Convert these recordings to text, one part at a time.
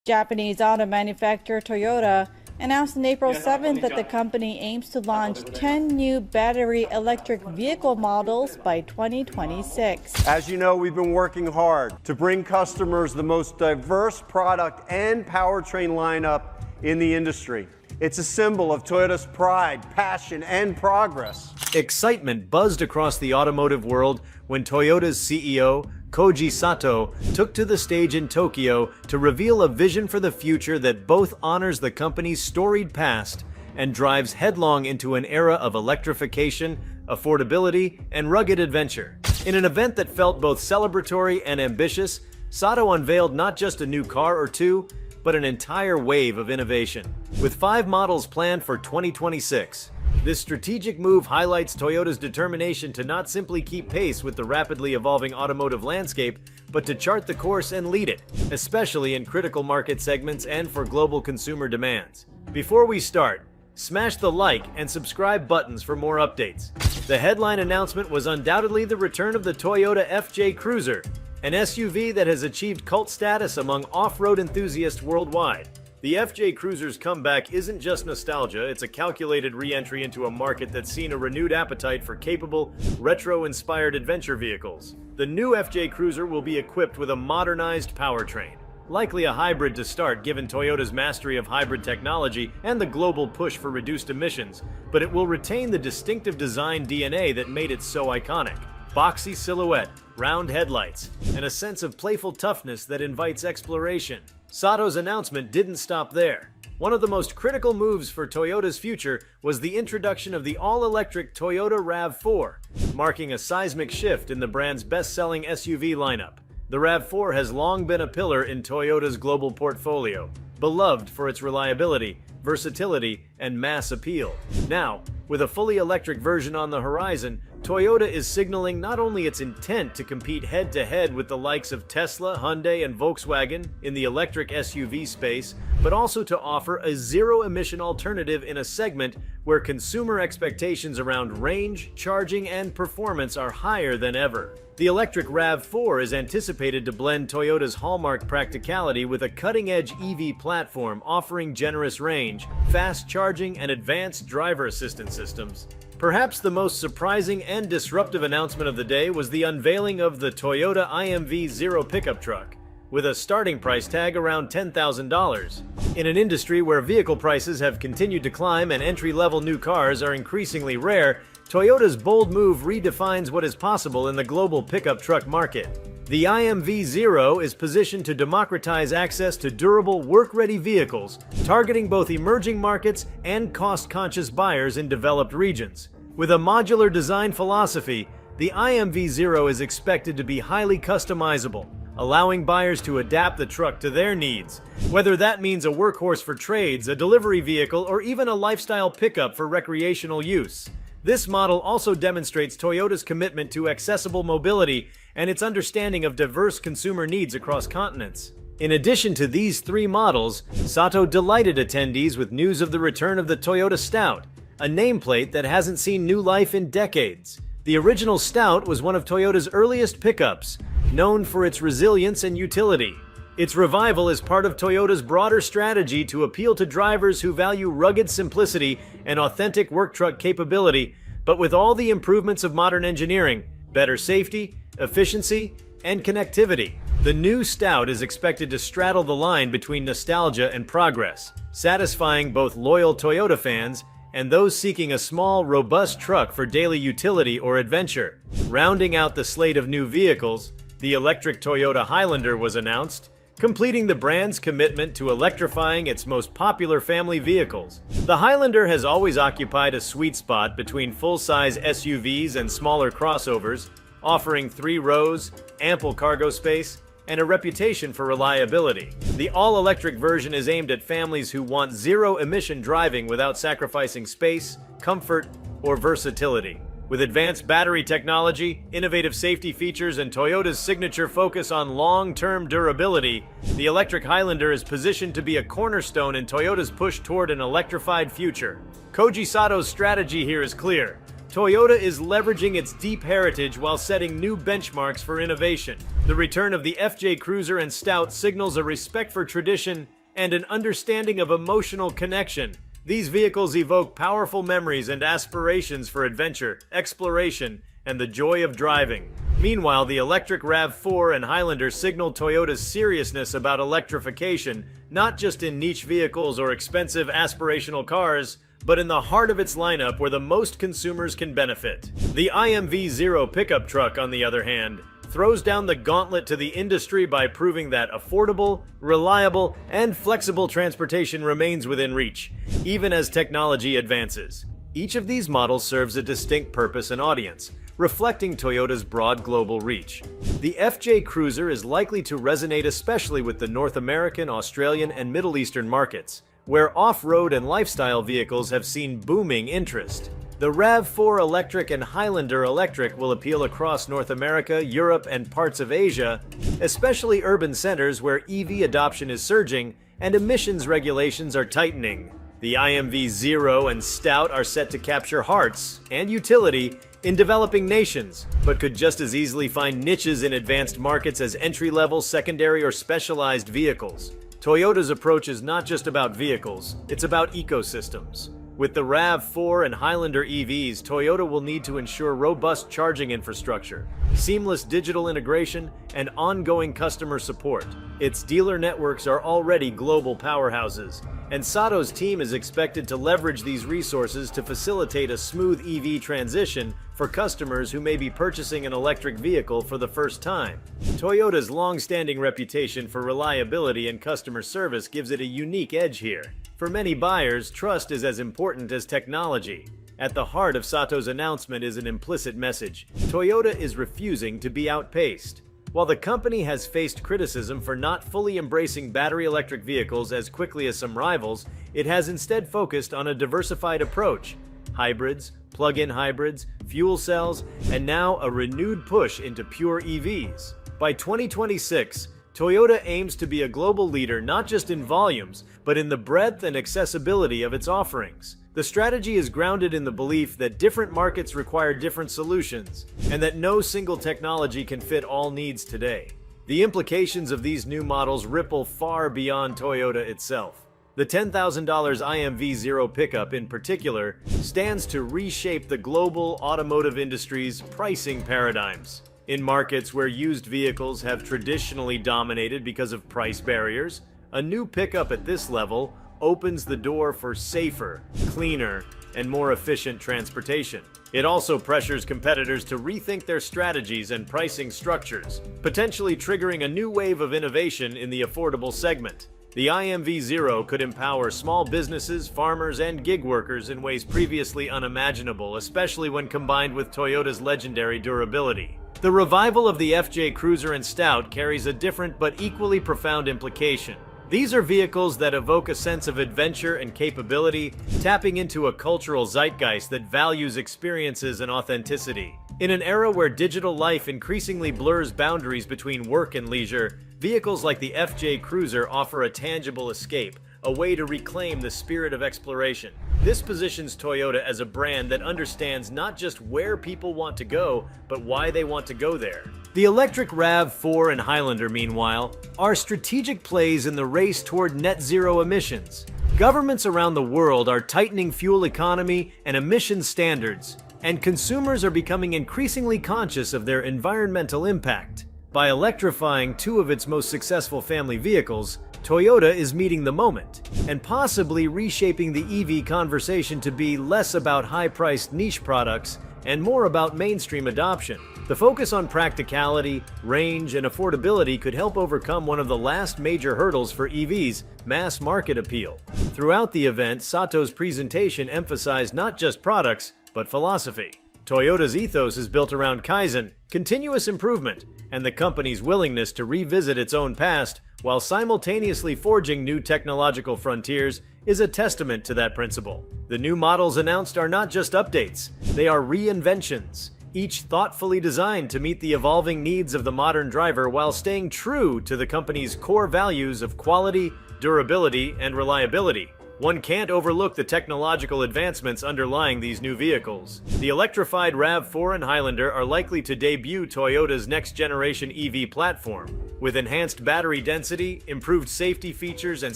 Japanese auto manufacturer Toyota announced on April 7th that the company aims to launch 10 new battery electric vehicle models by 2026. As you know, we've been working hard to bring customers the most diverse product and powertrain lineup in the industry. It's a symbol of Toyota's pride, passion, and progress. Excitement buzzed across the automotive world when Toyota's CEO, Koji Sato, took to the stage in Tokyo to reveal a vision for the future that both honors the company's storied past and drives headlong into an era of electrification, affordability, and rugged adventure. In an event that felt both celebratory and ambitious, Sato unveiled not just a new car or two, but an entire wave of innovation. With 5 models planned for 2026, this strategic move highlights Toyota's determination to not simply keep pace with the rapidly evolving automotive landscape, but to chart the course and lead it, especially in critical market segments and for global consumer demands. Before we start, smash the like and subscribe buttons for more updates. The headline announcement was undoubtedly the return of the Toyota FJ Cruiser, an SUV that has achieved cult status among off-road enthusiasts worldwide. The FJ Cruiser's comeback isn't just nostalgia, it's a calculated re-entry into a market that's seen a renewed appetite for capable, retro-inspired adventure vehicles. The new FJ Cruiser will be equipped with a modernized powertrain, likely a hybrid to start given Toyota's mastery of hybrid technology and the global push for reduced emissions, but it will retain the distinctive design DNA that made it so iconic. Boxy silhouette, round headlights, and a sense of playful toughness that invites exploration. Sato's announcement didn't stop there. One of the most critical moves for Toyota's future was the introduction of the all-electric Toyota RAV4, marking a seismic shift in the brand's best-selling SUV lineup. The RAV4 has long been a pillar in Toyota's global portfolio, beloved for its reliability, versatility, and mass appeal. Now, with a fully electric version on the horizon, Toyota is signaling not only its intent to compete head-to-head with the likes of Tesla, Hyundai, and Volkswagen in the electric SUV space, but also to offer a zero-emission alternative in a segment where consumer expectations around range, charging, and performance are higher than ever. The electric RAV4 is anticipated to blend Toyota's hallmark practicality with a cutting-edge EV platform offering generous range, fast charging, and advanced driver assistance systems. Perhaps the most surprising and disruptive announcement of the day was the unveiling of the Toyota IMV Zero pickup truck, with a starting price tag around $10,000. In an industry where vehicle prices have continued to climb and entry-level new cars are increasingly rare, Toyota's bold move redefines what is possible in the global pickup truck market. The IMV Zero is positioned to democratize access to durable, work-ready vehicles, targeting both emerging markets and cost-conscious buyers in developed regions. With a modular design philosophy, the IMV Zero is expected to be highly customizable, allowing buyers to adapt the truck to their needs, whether that means a workhorse for trades, a delivery vehicle, or even a lifestyle pickup for recreational use. This model also demonstrates Toyota's commitment to accessible mobility and its understanding of diverse consumer needs across continents. In addition to these 3 models, Sato delighted attendees with news of the return of the Toyota Stout, a nameplate that hasn't seen new life in decades. The original Stout was one of Toyota's earliest pickups, known for its resilience and utility. Its revival is part of Toyota's broader strategy to appeal to drivers who value rugged simplicity and authentic work truck capability, but with all the improvements of modern engineering, better safety, efficiency, and connectivity. The new Stout is expected to straddle the line between nostalgia and progress, satisfying both loyal Toyota fans and those seeking a small, robust truck for daily utility or adventure. Rounding out the slate of new vehicles, the electric Toyota Highlander was announced, completing the brand's commitment to electrifying its most popular family vehicles. The Highlander has always occupied a sweet spot between full-size SUVs and smaller crossovers, offering 3 rows, ample cargo space, and a reputation for reliability. The all-electric version is aimed at families who want zero-emission driving without sacrificing space, comfort, or versatility. With advanced battery technology, innovative safety features, and Toyota's signature focus on long-term durability, the electric Highlander is positioned to be a cornerstone in Toyota's push toward an electrified future. Koji Sato's strategy here is clear: Toyota is leveraging its deep heritage while setting new benchmarks for innovation. The return of the FJ Cruiser and Stout signals a respect for tradition and an understanding of emotional connection. These vehicles evoke powerful memories and aspirations for adventure, exploration, and the joy of driving. Meanwhile, the electric RAV4 and Highlander signal Toyota's seriousness about electrification, not just in niche vehicles or expensive aspirational cars, but in the heart of its lineup where the most consumers can benefit. The IMV0 pickup truck, on the other hand, throws down the gauntlet to the industry by proving that affordable, reliable, and flexible transportation remains within reach, even as technology advances. Each of these models serves a distinct purpose and audience, reflecting Toyota's broad global reach. The FJ Cruiser is likely to resonate especially with the North American, Australian, and Middle Eastern markets, where off-road and lifestyle vehicles have seen booming interest. The RAV4 Electric and Highlander Electric will appeal across North America, Europe, and parts of Asia, especially urban centers where EV adoption is surging and emissions regulations are tightening. The IMV0 and Stout are set to capture hearts and utility in developing nations, but could just as easily find niches in advanced markets as entry-level, secondary, or specialized vehicles. Toyota's approach is not just about vehicles, it's about ecosystems. With the RAV4 and Highlander EVs, Toyota will need to ensure robust charging infrastructure, seamless digital integration, and ongoing customer support. Its dealer networks are already global powerhouses, and Sato's team is expected to leverage these resources to facilitate a smooth EV transition for customers who may be purchasing an electric vehicle for the first time. Toyota's long-standing reputation for reliability and customer service gives it a unique edge here. For many buyers, trust is as important as technology. At the heart of Sato's announcement is an implicit message: Toyota is refusing to be outpaced. While the company has faced criticism for not fully embracing battery electric vehicles as quickly as some rivals, it has instead focused on a diversified approach: hybrids, plug-in hybrids, fuel cells, and now a renewed push into pure EVs. By 2026, Toyota aims to be a global leader not just in volumes, but in the breadth and accessibility of its offerings. The strategy is grounded in the belief that different markets require different solutions, and that no single technology can fit all needs today. The implications of these new models ripple far beyond Toyota itself. The $10,000 IMV0 pickup in particular stands to reshape the global automotive industry's pricing paradigms. In markets where used vehicles have traditionally dominated because of price barriers, a new pickup at this level opens the door for safer, cleaner, and more efficient transportation. It also pressures competitors to rethink their strategies and pricing structures, potentially triggering a new wave of innovation in the affordable segment. The IMV0 could empower small businesses, farmers, and gig workers in ways previously unimaginable, especially when combined with Toyota's legendary durability. The revival of the FJ Cruiser and Stout carries a different but equally profound implication. These are vehicles that evoke a sense of adventure and capability, tapping into a cultural zeitgeist that values experiences and authenticity. In an era where digital life increasingly blurs boundaries between work and leisure, vehicles like the FJ Cruiser offer a tangible escape, a way to reclaim the spirit of exploration. This positions Toyota as a brand that understands not just where people want to go, but why they want to go there. The electric RAV4 and Highlander, meanwhile, are strategic plays in the race toward net zero emissions. Governments around the world are tightening fuel economy and emission standards, and consumers are becoming increasingly conscious of their environmental impact. By electrifying two of its most successful family vehicles, Toyota is meeting the moment, and possibly reshaping the EV conversation to be less about high-priced niche products and more about mainstream adoption. The focus on practicality, range, and affordability could help overcome one of the last major hurdles for EVs: mass market appeal. Throughout the event, Sato's presentation emphasized not just products, but philosophy. Toyota's ethos is built around Kaizen, continuous improvement, and the company's willingness to revisit its own past while simultaneously forging new technological frontiers is a testament to that principle. The new models announced are not just updates, they are reinventions, each thoughtfully designed to meet the evolving needs of the modern driver while staying true to the company's core values of quality, durability, and reliability. one can't overlook the technological advancements underlying these new vehicles. The electrified RAV4 and Highlander are likely to debut Toyota's next-generation EV platform, with enhanced battery density, improved safety features, and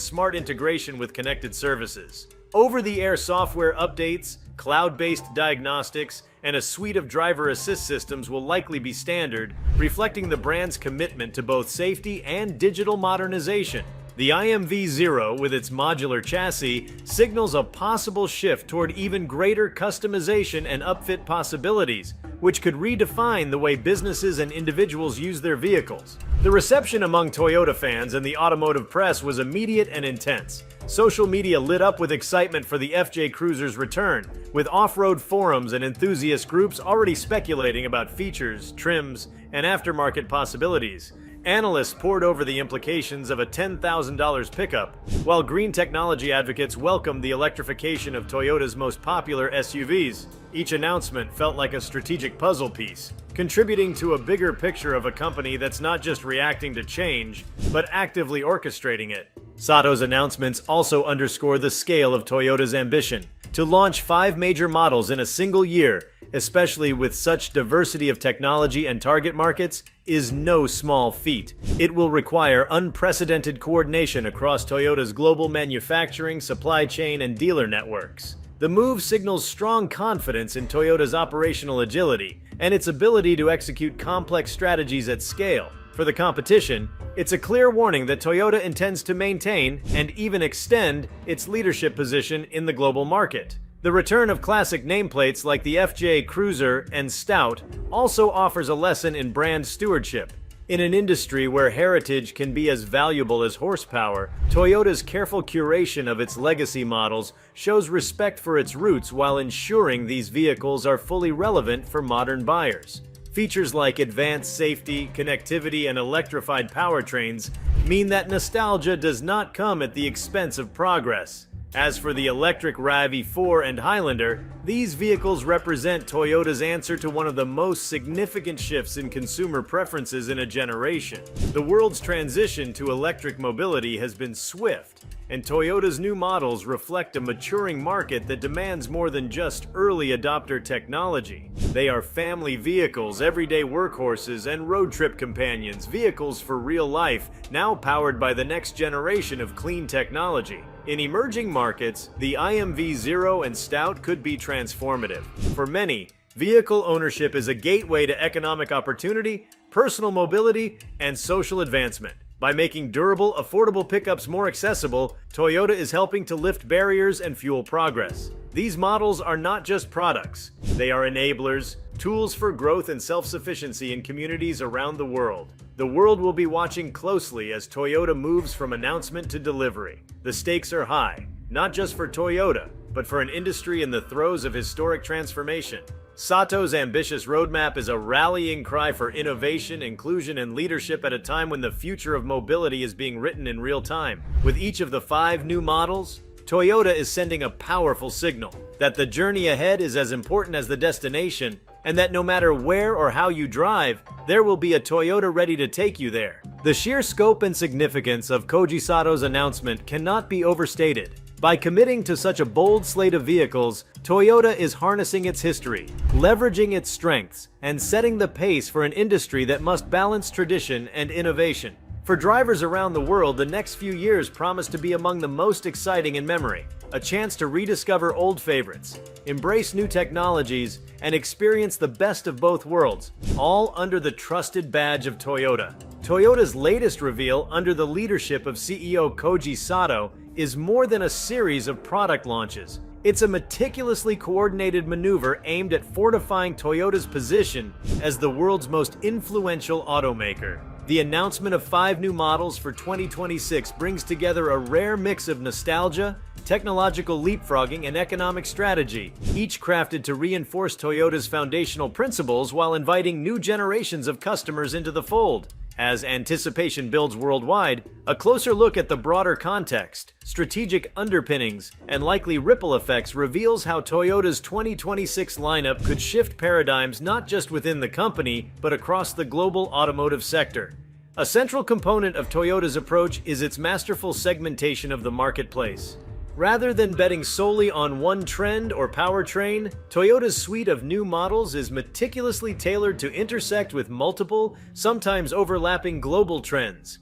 smart integration with connected services. Over-the-air software updates, cloud-based diagnostics, and a suite of driver assist systems will likely be standard, reflecting the brand's commitment to both safety and digital modernization. The IMV-0, with its modular chassis, signals a possible shift toward even greater customization and upfit possibilities, which could redefine the way businesses and individuals use their vehicles. The reception among Toyota fans and the automotive press was immediate and intense. Social media lit up with excitement for the FJ Cruiser's return, with off-road forums and enthusiast groups already speculating about features, trims, and aftermarket possibilities. Analysts pored over the implications of a $10,000 pickup, while green technology advocates welcomed the electrification of Toyota's most popular SUVs. Each announcement felt like a strategic puzzle piece, contributing to a bigger picture of a company that's not just reacting to change, but actively orchestrating it. Sato's announcements also underscore the scale of Toyota's ambition. To launch 5 major models in a single year, especially with such diversity of technology and target markets, is no small feat. It will require unprecedented coordination across Toyota's global manufacturing, supply chain, and dealer networks. The move signals strong confidence in Toyota's operational agility and its ability to execute complex strategies at scale. For the competition, it's a clear warning that Toyota intends to maintain and even extend its leadership position in the global market. The return of classic nameplates like the FJ Cruiser and Stout also offers a lesson in brand stewardship. In an industry where heritage can be as valuable as horsepower, Toyota's careful curation of its legacy models shows respect for its roots while ensuring these vehicles are fully relevant for modern buyers. Features like advanced safety, connectivity, and electrified powertrains mean that nostalgia does not come at the expense of progress. As for the electric RAV4 and Highlander, these vehicles represent Toyota's answer to one of the most significant shifts in consumer preferences in a generation. The world's transition to electric mobility has been swift, and Toyota's new models reflect a maturing market that demands more than just early adopter technology. They are family vehicles, everyday workhorses, and road trip companions, vehicles for real life, now powered by the next generation of clean technology. In emerging markets, the IMV-0 and Stout could be transformative. For many, vehicle ownership is a gateway to economic opportunity, personal mobility, and social advancement. By making durable, affordable pickups more accessible, Toyota is helping to lift barriers and fuel progress. These models are not just products. They are enablers, tools for growth and self-sufficiency in communities around the world. The world will be watching closely as Toyota moves from announcement to delivery. The stakes are high, not just for Toyota, but for an industry in the throes of historic transformation. Sato's ambitious roadmap is a rallying cry for innovation, inclusion, and leadership at a time when the future of mobility is being written in real time. With each of the 5 new models, Toyota is sending a powerful signal that the journey ahead is as important as the destination, and that no matter where or how you drive, there will be a Toyota ready to take you there. The sheer scope and significance of Koji Sato's announcement cannot be overstated. By committing to such a bold slate of vehicles, Toyota is harnessing its history, leveraging its strengths, and setting the pace for an industry that must balance tradition and innovation. For drivers around the world, the next few years promise to be among the most exciting in memory. A chance to rediscover old favorites, embrace new technologies, and experience the best of both worlds, all under the trusted badge of Toyota. Toyota's latest reveal, under the leadership of CEO Koji Sato, is more than a series of product launches. It's a meticulously coordinated maneuver aimed at fortifying Toyota's position as the world's most influential automaker. The announcement of 5 new models for 2026 brings together a rare mix of nostalgia, technological leapfrogging, and economic strategy, each crafted to reinforce Toyota's foundational principles while inviting new generations of customers into the fold. As anticipation builds worldwide, a closer look at the broader context, strategic underpinnings, and likely ripple effects reveals how Toyota's 2026 lineup could shift paradigms not just within the company, but across the global automotive sector. A central component of Toyota's approach is its masterful segmentation of the marketplace. Rather than betting solely on one trend or powertrain, Toyota's suite of new models is meticulously tailored to intersect with multiple, sometimes overlapping global trends.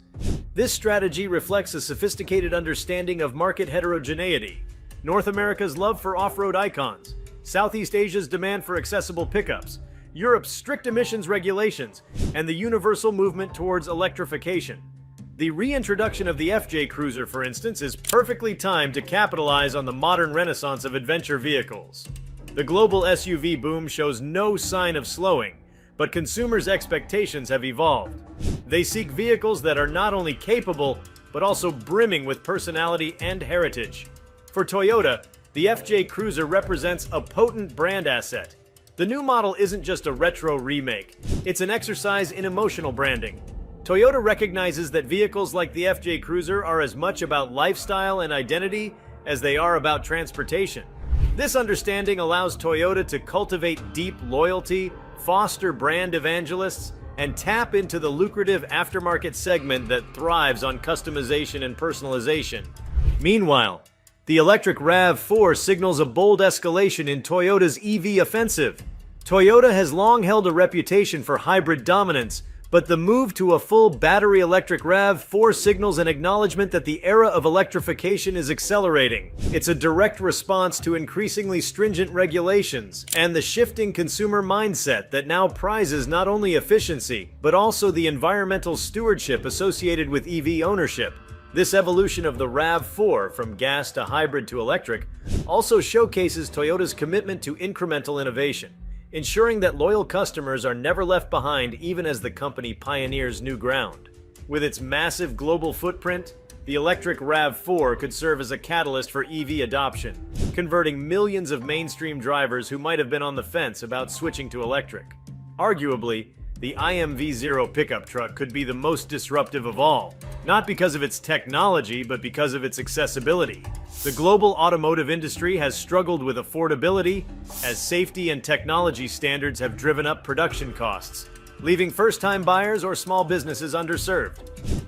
This strategy reflects a sophisticated understanding of market heterogeneity, North America's love for off-road icons, Southeast Asia's demand for accessible pickups, Europe's strict emissions regulations, and the universal movement towards electrification. The reintroduction of the FJ Cruiser, for instance, is perfectly timed to capitalize on the modern renaissance of adventure vehicles. The global SUV boom shows no sign of slowing, but consumers' expectations have evolved. They seek vehicles that are not only capable, but also brimming with personality and heritage. For Toyota, the FJ Cruiser represents a potent brand asset. The new model isn't just a retro remake, it's an exercise in emotional branding. Toyota recognizes that vehicles like the FJ Cruiser are as much about lifestyle and identity as they are about transportation. This understanding allows Toyota to cultivate deep loyalty, foster brand evangelists, and tap into the lucrative aftermarket segment that thrives on customization and personalization. Meanwhile, the electric RAV4 signals a bold escalation in Toyota's EV offensive. Toyota has long held a reputation for hybrid dominance, but the move to a full battery electric RAV4 signals an acknowledgement that the era of electrification is accelerating. It's a direct response to increasingly stringent regulations and the shifting consumer mindset that now prizes not only efficiency, but also the environmental stewardship associated with EV ownership. This evolution of the RAV4 from gas to hybrid to electric also showcases Toyota's commitment to incremental innovation, ensuring that loyal customers are never left behind even as the company pioneers new ground. With its massive global footprint, the electric RAV4 could serve as a catalyst for EV adoption, converting millions of mainstream drivers who might have been on the fence about switching to electric. Arguably, the IMV0 pickup truck could be the most disruptive of all, not because of its technology, but because of its accessibility. The global automotive industry has struggled with affordability as safety and technology standards have driven up production costs, leaving first-time buyers or small businesses underserved.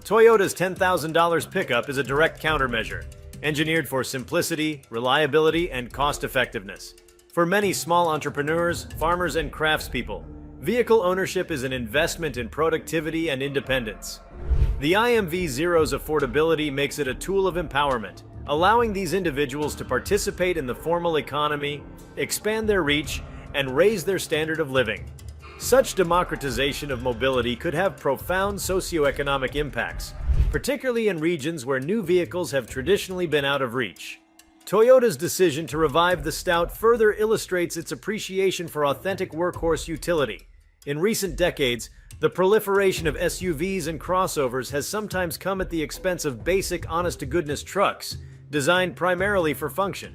Toyota's $10,000 pickup is a direct countermeasure, engineered for simplicity, reliability, and cost-effectiveness. For many small entrepreneurs, farmers, and craftspeople, vehicle ownership is an investment in productivity and independence. The IMV0's affordability makes it a tool of empowerment, allowing these individuals to participate in the formal economy, expand their reach, and raise their standard of living. Such democratization of mobility could have profound socioeconomic impacts, particularly in regions where new vehicles have traditionally been out of reach. Toyota's decision to revive the Stout further illustrates its appreciation for authentic workhorse utility. In recent decades, the proliferation of SUVs and crossovers has sometimes come at the expense of basic, honest-to-goodness trucks, designed primarily for function.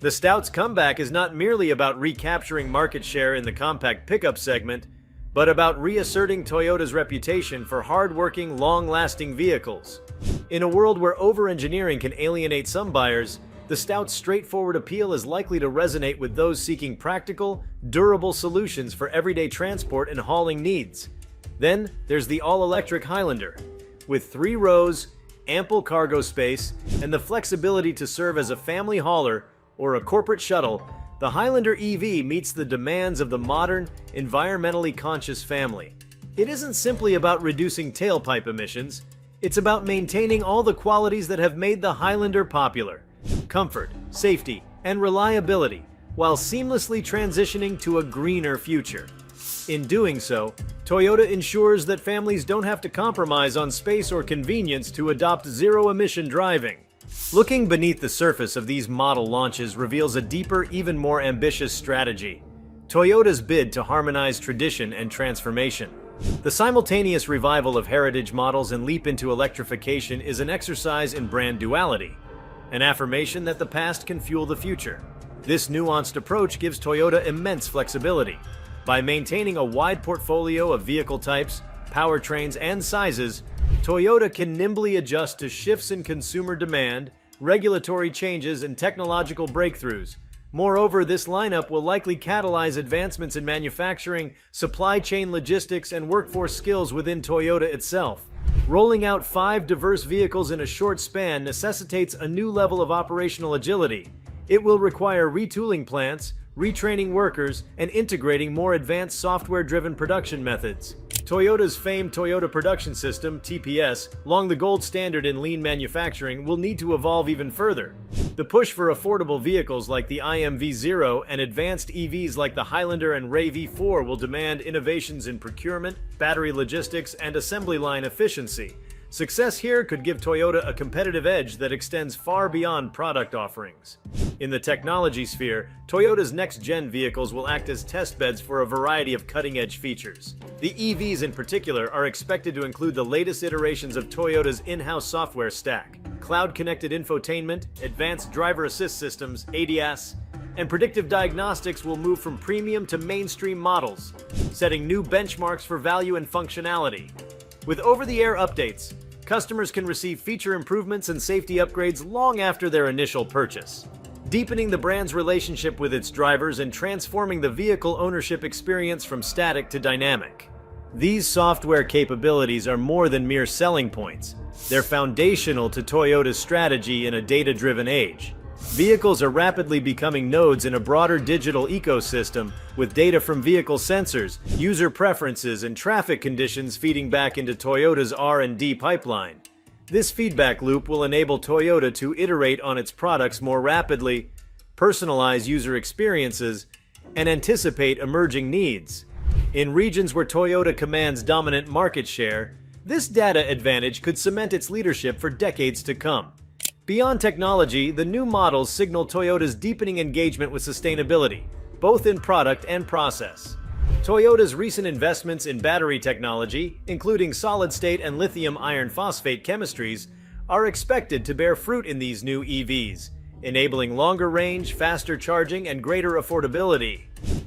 The Stout's comeback is not merely about recapturing market share in the compact pickup segment, but about reasserting Toyota's reputation for hard-working, long-lasting vehicles. In a world where over-engineering can alienate some buyers, the Stout's straightforward appeal is likely to resonate with those seeking practical, durable solutions for everyday transport and hauling needs. Then, there's the all-electric Highlander. With 3 rows, ample cargo space, and the flexibility to serve as a family hauler or a corporate shuttle, the Highlander EV meets the demands of the modern, environmentally conscious family. It isn't simply about reducing tailpipe emissions, it's about maintaining all the qualities that have made the Highlander popular: comfort, safety, and reliability, while seamlessly transitioning to a greener future. In doing so, Toyota ensures that families don't have to compromise on space or convenience to adopt zero-emission driving. Looking beneath the surface of these model launches reveals a deeper, even more ambitious strategy: Toyota's bid to harmonize tradition and transformation. The simultaneous revival of heritage models and leap into electrification is an exercise in brand duality, an affirmation that the past can fuel the future. This nuanced approach gives Toyota immense flexibility. By maintaining a wide portfolio of vehicle types, powertrains, and sizes, Toyota can nimbly adjust to shifts in consumer demand, regulatory changes, and technological breakthroughs. Moreover, this lineup will likely catalyze advancements in manufacturing, supply chain logistics, and workforce skills within Toyota itself. Rolling out 5 diverse vehicles in a short span necessitates a new level of operational agility. It will require retooling plants, retraining workers, and integrating more advanced software-driven production methods. Toyota's famed Toyota Production System, TPS, long the gold standard in lean manufacturing, will need to evolve even further. The push for affordable vehicles like the IMV0 and advanced EVs like the Highlander and Ray V4 will demand innovations in procurement, battery logistics, and assembly line efficiency. Success here could give Toyota a competitive edge that extends far beyond product offerings. In the technology sphere, Toyota's next-gen vehicles will act as testbeds for a variety of cutting-edge features. The EVs in particular are expected to include the latest iterations of Toyota's in-house software stack, cloud-connected infotainment, advanced driver assist systems, ADAS, and predictive diagnostics will move from premium to mainstream models, setting new benchmarks for value and functionality. With over-the-air updates, customers can receive feature improvements and safety upgrades long after their initial purchase, deepening the brand's relationship with its drivers and transforming the vehicle ownership experience from static to dynamic. These software capabilities are more than mere selling points. They're foundational to Toyota's strategy in a data-driven age. Vehicles are rapidly becoming nodes in a broader digital ecosystem, with data from vehicle sensors, user preferences, and traffic conditions feeding back into Toyota's R&D pipeline. This feedback loop will enable Toyota to iterate on its products more rapidly, personalize user experiences, and anticipate emerging needs. In regions where Toyota commands dominant market share, this data advantage could cement its leadership for decades to come. Beyond technology, the new models signal Toyota's deepening engagement with sustainability, both in product and process. Toyota's recent investments in battery technology, including solid-state and lithium iron phosphate chemistries, are expected to bear fruit in these new EVs, enabling longer range, faster charging, and greater affordability.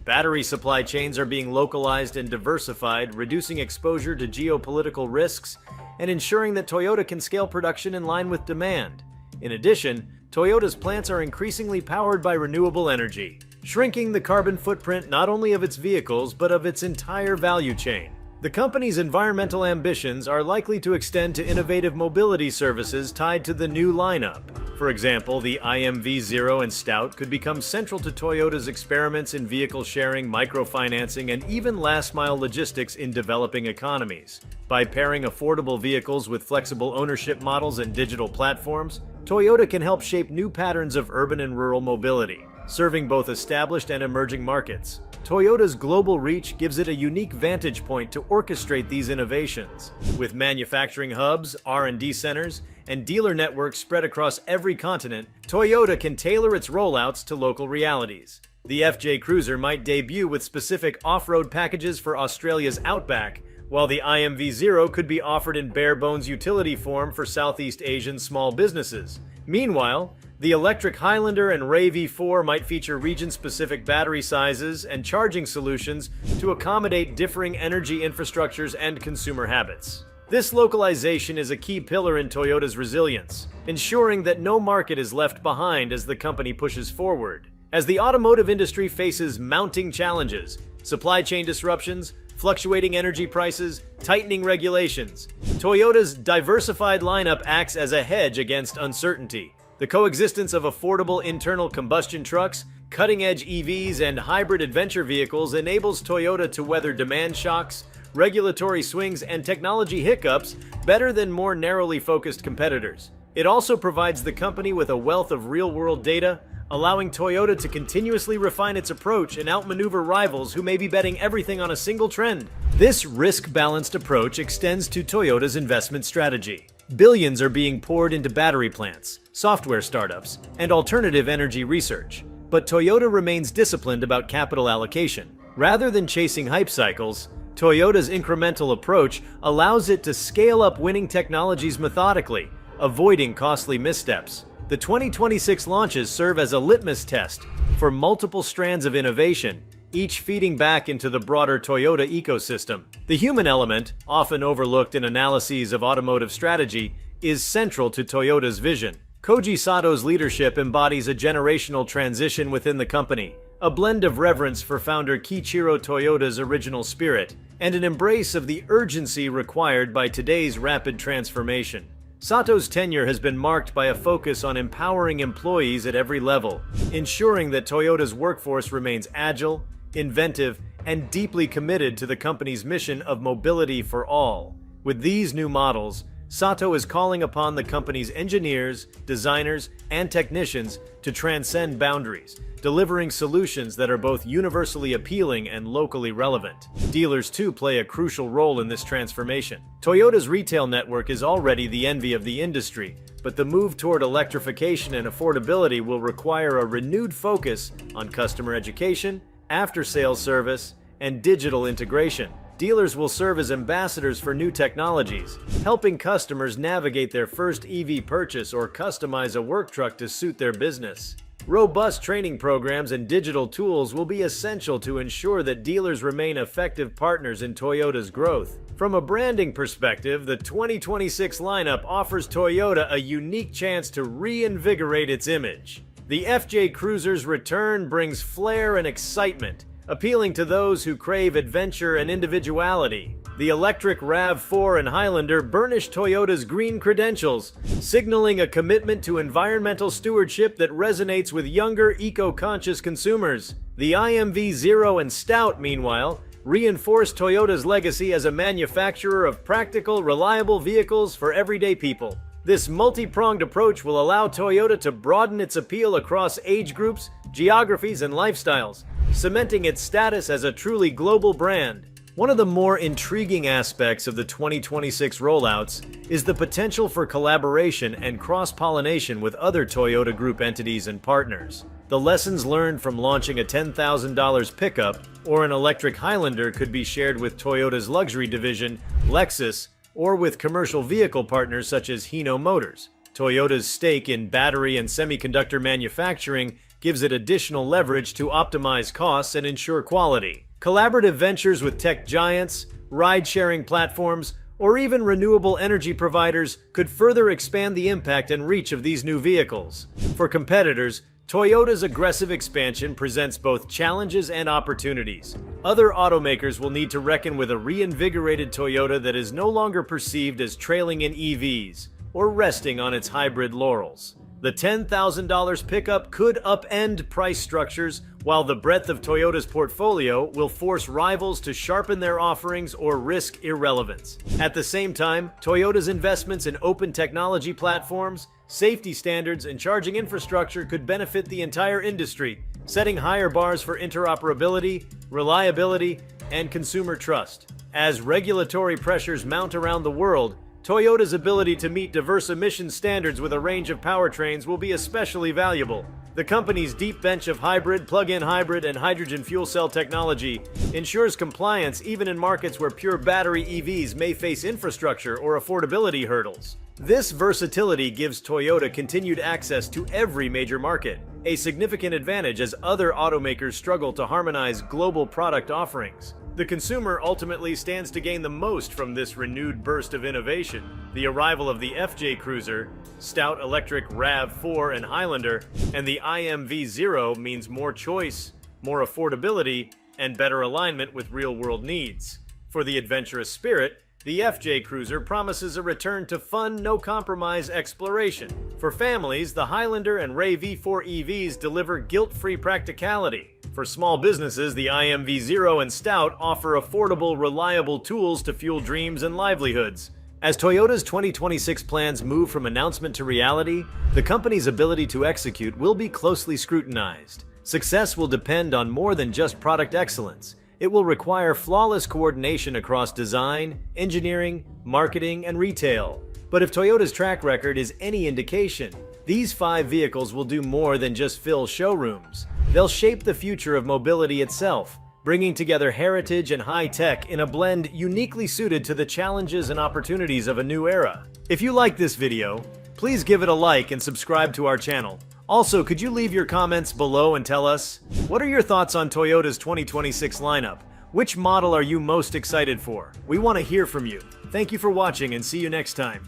Battery supply chains are being localized and diversified, reducing exposure to geopolitical risks and ensuring that Toyota can scale production in line with demand. In addition, Toyota's plants are increasingly powered by renewable energy, shrinking the carbon footprint not only of its vehicles but of its entire value chain. The company's environmental ambitions are likely to extend to innovative mobility services tied to the new lineup. For example, the IMV0 and Stout could become central to Toyota's experiments in vehicle sharing, microfinancing, and even last-mile logistics in developing economies. By pairing affordable vehicles with flexible ownership models and digital platforms, Toyota can help shape new patterns of urban and rural mobility, serving both established and emerging markets. Toyota's global reach gives it a unique vantage point to orchestrate these innovations. With manufacturing hubs, R&D centers, and dealer networks spread across every continent, Toyota can tailor its rollouts to local realities. The FJ Cruiser might debut with specific off-road packages for Australia's Outback, while the IMV0 could be offered in bare-bones utility form for Southeast Asian small businesses. Meanwhile, the electric Highlander and Ray V4 might feature region-specific battery sizes and charging solutions to accommodate differing energy infrastructures and consumer habits. This localization is a key pillar in Toyota's resilience, ensuring that no market is left behind as the company pushes forward. As the automotive industry faces mounting challenges, supply chain disruptions, fluctuating energy prices, tightening regulations, Toyota's diversified lineup acts as a hedge against uncertainty. The coexistence of affordable internal combustion trucks, cutting-edge EVs, and hybrid adventure vehicles enables Toyota to weather demand shocks, regulatory swings, and technology hiccups better than more narrowly focused competitors. It also provides the company with a wealth of real-world data, allowing Toyota to continuously refine its approach and outmaneuver rivals who may be betting everything on a single trend. This risk-balanced approach extends to Toyota's investment strategy. Billions are being poured into battery plants, software startups, and alternative energy research. But Toyota remains disciplined about capital allocation. Rather than chasing hype cycles, Toyota's incremental approach allows it to scale up winning technologies methodically, avoiding costly missteps. The 2026 launches serve as a litmus test for multiple strands of innovation, each feeding back into the broader Toyota ecosystem. The human element, often overlooked in analyses of automotive strategy, is central to Toyota's vision. Koji Sato's leadership embodies a generational transition within the company, a blend of reverence for founder Kiichiro Toyoda's original spirit and an embrace of the urgency required by today's rapid transformation. Sato's tenure has been marked by a focus on empowering employees at every level, ensuring that Toyota's workforce remains agile, inventive, and deeply committed to the company's mission of mobility for all. With these new models, Sato is calling upon the company's engineers, designers, and technicians to transcend boundaries, delivering solutions that are both universally appealing and locally relevant. Dealers too play a crucial role in this transformation. Toyota's retail network is already the envy of the industry, but the move toward electrification and affordability will require a renewed focus on customer education, after-sales service, and digital integration. Dealers will serve as ambassadors for new technologies, helping customers navigate their first EV purchase or customize a work truck to suit their business. Robust training programs and digital tools will be essential to ensure that dealers remain effective partners in Toyota's growth. From a branding perspective, the 2026 lineup offers Toyota a unique chance to reinvigorate its image. The FJ Cruiser's return brings flair and excitement, appealing to those who crave adventure and individuality. The electric RAV4 and Highlander burnish Toyota's green credentials, signaling a commitment to environmental stewardship that resonates with younger, eco-conscious consumers. The IMV Zero and Stout, meanwhile, reinforce Toyota's legacy as a manufacturer of practical, reliable vehicles for everyday people. This multi-pronged approach will allow Toyota to broaden its appeal across age groups, geographies, and lifestyles, cementing its status as a truly global brand. One of the more intriguing aspects of the 2026 rollouts is the potential for collaboration and cross-pollination with other Toyota Group entities and partners. The lessons learned from launching a $10,000 pickup or an electric Highlander could be shared with Toyota's luxury division, Lexus, or with commercial vehicle partners such as Hino Motors. Toyota's stake in battery and semiconductor manufacturing gives it additional leverage to optimize costs and ensure quality. Collaborative ventures with tech giants, ride-sharing platforms, or even renewable energy providers could further expand the impact and reach of these new vehicles. For competitors, Toyota's aggressive expansion presents both challenges and opportunities. Other automakers will need to reckon with a reinvigorated Toyota that is no longer perceived as trailing in EVs or resting on its hybrid laurels. The $10,000 pickup could upend price structures, while the breadth of Toyota's portfolio will force rivals to sharpen their offerings or risk irrelevance. At the same time, Toyota's investments in open technology platforms, safety standards, and charging infrastructure could benefit the entire industry, setting higher bars for interoperability, reliability, and consumer trust. As regulatory pressures mount around the world, Toyota's ability to meet diverse emission standards with a range of powertrains will be especially valuable. The company's deep bench of hybrid, plug-in hybrid, and hydrogen fuel cell technology ensures compliance even in markets where pure battery EVs may face infrastructure or affordability hurdles. This versatility gives Toyota continued access to every major market, a significant advantage as other automakers struggle to harmonize global product offerings. The consumer ultimately stands to gain the most from this renewed burst of innovation. The arrival of the FJ Cruiser, stout electric RAV4 and Highlander, and the IMV Zero means more choice, more affordability, and better alignment with real-world needs. For the adventurous spirit, the FJ Cruiser promises a return to fun, no-compromise exploration. For families, the Highlander and Ray V4 EVs deliver guilt-free practicality. For small businesses, the IMV Zero and Stout offer affordable, reliable tools to fuel dreams and livelihoods. As Toyota's 2026 plans move from announcement to reality, the company's ability to execute will be closely scrutinized. Success will depend on more than just product excellence. It will require flawless coordination across design, engineering, marketing, and retail. But if Toyota's track record is any indication, these 5 vehicles will do more than just fill showrooms. They'll shape the future of mobility itself, bringing together heritage and high-tech in a blend uniquely suited to the challenges and opportunities of a new era. If you like this video, please give it a like and subscribe to our channel. Also, could you leave your comments below and tell us, what are your thoughts on Toyota's 2026 lineup? Which model are you most excited for? We want to hear from you. Thank you for watching and see you next time.